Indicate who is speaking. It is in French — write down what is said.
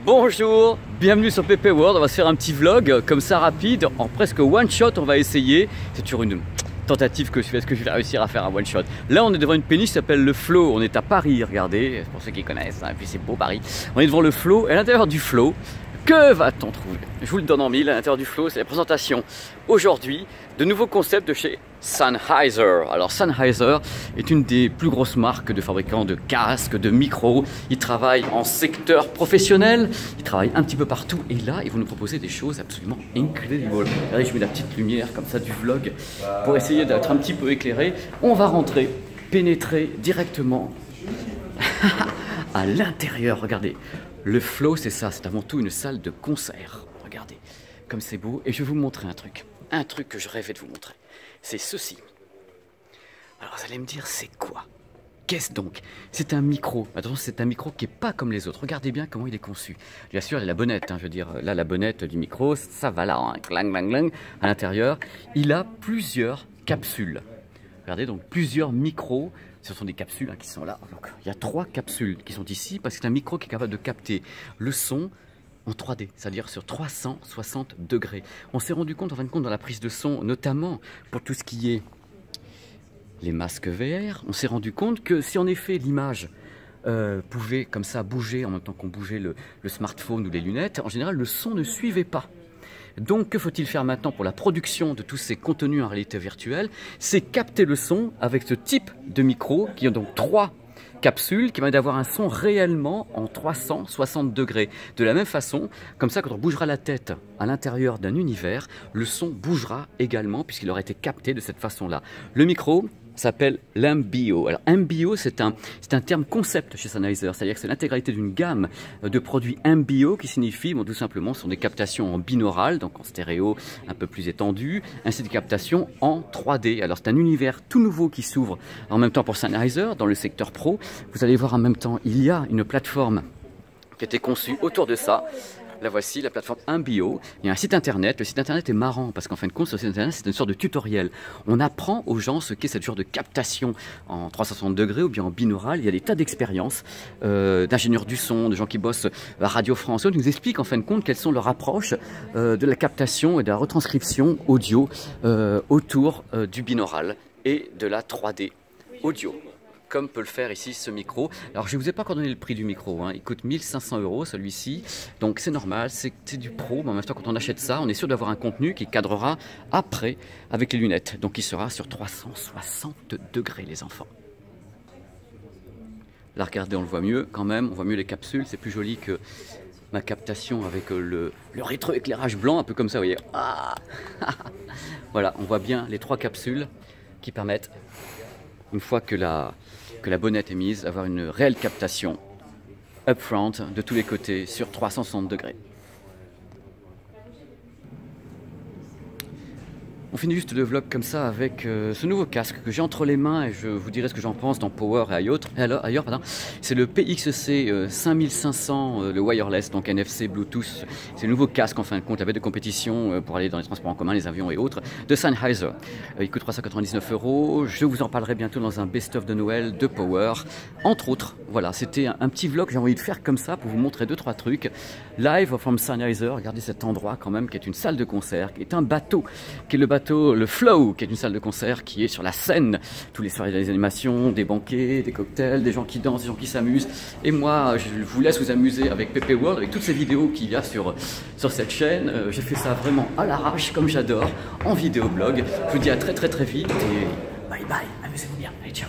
Speaker 1: Bonjour, bienvenue sur PP World. On va se faire un petit vlog comme ça rapide, en presque one shot. On va essayer, c'est toujours une tentative que je fais, est-ce que je vais réussir à faire un one shot. Là on est devant une péniche qui s'appelle le Flow, on est à Paris, regardez, pour ceux qui connaissent, hein, et puis c'est beau Paris. On est devant le Flow, et à l'intérieur du Flow, que va-t-on trouver? Je vous le donne en mille, à l'intérieur du Flow, c'est la présentation aujourd'hui de nouveaux concepts de chez Sennheiser. Alors Sennheiser est une des plus grosses marques de fabricants de casques, de micros. Ils travaillent en secteur professionnel, ils travaillent un petit peu partout et là ils vont nous proposer des choses absolument incroyables. Regardez, je mets la petite lumière comme ça du vlog pour essayer d'être un petit peu éclairé. On va rentrer, pénétrer directement à l'intérieur. Regardez, le Flow c'est ça, c'est avant tout une salle de concert. Regardez, comme c'est beau. Et je vais vous montrer un truc que je rêvais de vous montrer. C'est ceci. Alors vous allez me dire, c'est quoi? Qu'est-ce donc? C'est un micro. Attention, c'est un micro qui n'est pas comme les autres. Regardez bien comment il est conçu. Bien sûr, il y a la bonnette. Hein, je veux dire, là, la bonnette du micro, ça va là, hein, clang, clang, clang. À l'intérieur, il a plusieurs capsules. Regardez, donc plusieurs micros. Ce sont des capsules hein, qui sont là. Donc, il y a 3 capsules qui sont ici parce que c'est un micro qui est capable de capter le son en 3D, c'est-à-dire sur 360 degrés. On s'est rendu compte, en fin de compte, dans la prise de son, notamment pour tout ce qui est les masques VR, on s'est rendu compte que si en effet l'image pouvait comme ça bouger en même temps qu'on bougeait le smartphone ou les lunettes, en général le son ne suivait pas. Donc que faut-il faire maintenant pour la production de tous ces contenus en réalité virtuelle? C'est capter le son avec ce type de micro qui ont donc 3 capsule qui permet d'avoir un son réellement en 360 degrés. De la même façon, comme ça, quand on bougera la tête à l'intérieur d'un univers, le son bougera également puisqu'il aura été capté de cette façon-là. Le micro s'appelle l'MBO. Alors MBO, c'est un terme concept chez Sennheiser, c'est-à-dire que c'est l'intégralité d'une gamme de produits MBO qui signifie, bon, tout simplement, ce sont des captations en binaural, donc en stéréo un peu plus étendu, ainsi que des captations en 3D. Alors c'est un univers tout nouveau qui s'ouvre en même temps pour Sennheiser dans le secteur pro. Vous allez voir en même temps, il y a une plateforme qui a été conçue autour de ça. La voici, la plateforme MBO. Il y a un site internet. Le site internet est marrant parce qu'en fin de compte, ce site internet, c'est une sorte de tutoriel. On apprend aux gens ce qu'est cette genre de captation en 360 degrés ou bien en binaural. Il y a des tas d'expériences d'ingénieurs du son, de gens qui bossent à Radio France. Ils nous expliquent en fin de compte quelles sont leurs approches de la captation et de la retranscription audio autour du binaural et de la 3D audio, comme peut le faire ici ce micro. Alors je ne vous ai pas encore donné le prix du micro, hein. Il coûte 1500 € celui-ci, donc c'est normal, c'est du pro, mais en même temps quand on achète ça, on est sûr d'avoir un contenu qui cadrera après avec les lunettes, donc il sera sur 360 degrés les enfants. Là regardez, on le voit mieux quand même, on voit mieux les capsules, c'est plus joli que ma captation avec le rétroéclairage blanc, un peu comme ça, vous voyez. Ah voilà, on voit bien les 3 capsules qui permettent, une fois que la bonnette est mise, avoir une réelle captation upfront de tous les côtés sur 360 degrés. On finit juste le vlog comme ça avec ce nouveau casque que j'ai entre les mains et je vous dirai ce que j'en pense dans Power et ailleurs. C'est le PXC 5500, le wireless, donc NFC, Bluetooth. C'est le nouveau casque en fin de compte, la bête de compétition pour aller dans les transports en commun, les avions et autres, de Sennheiser. Il coûte 399 €. Je vous en parlerai bientôt dans un best-of de Noël de Power, entre autres. Voilà, c'était un petit vlog que j'ai envie de faire comme ça pour vous montrer 2-3 trucs. Live from Sennheiser, regardez cet endroit quand même qui est une salle de concert, qui est un bateau, qui est le Flow, qui est une salle de concert qui est sur la scène. Tous les soirées, des animations, des banquets, des cocktails, des gens qui dansent, des gens qui s'amusent. Et moi, je vous laisse vous amuser avec PP World, avec toutes ces vidéos qu'il y a sur cette chaîne. J'ai fait ça vraiment à l'arrache, comme j'adore, en vidéoblog. Je vous dis à très vite et bye bye, amusez-vous bien. Allez, ciao.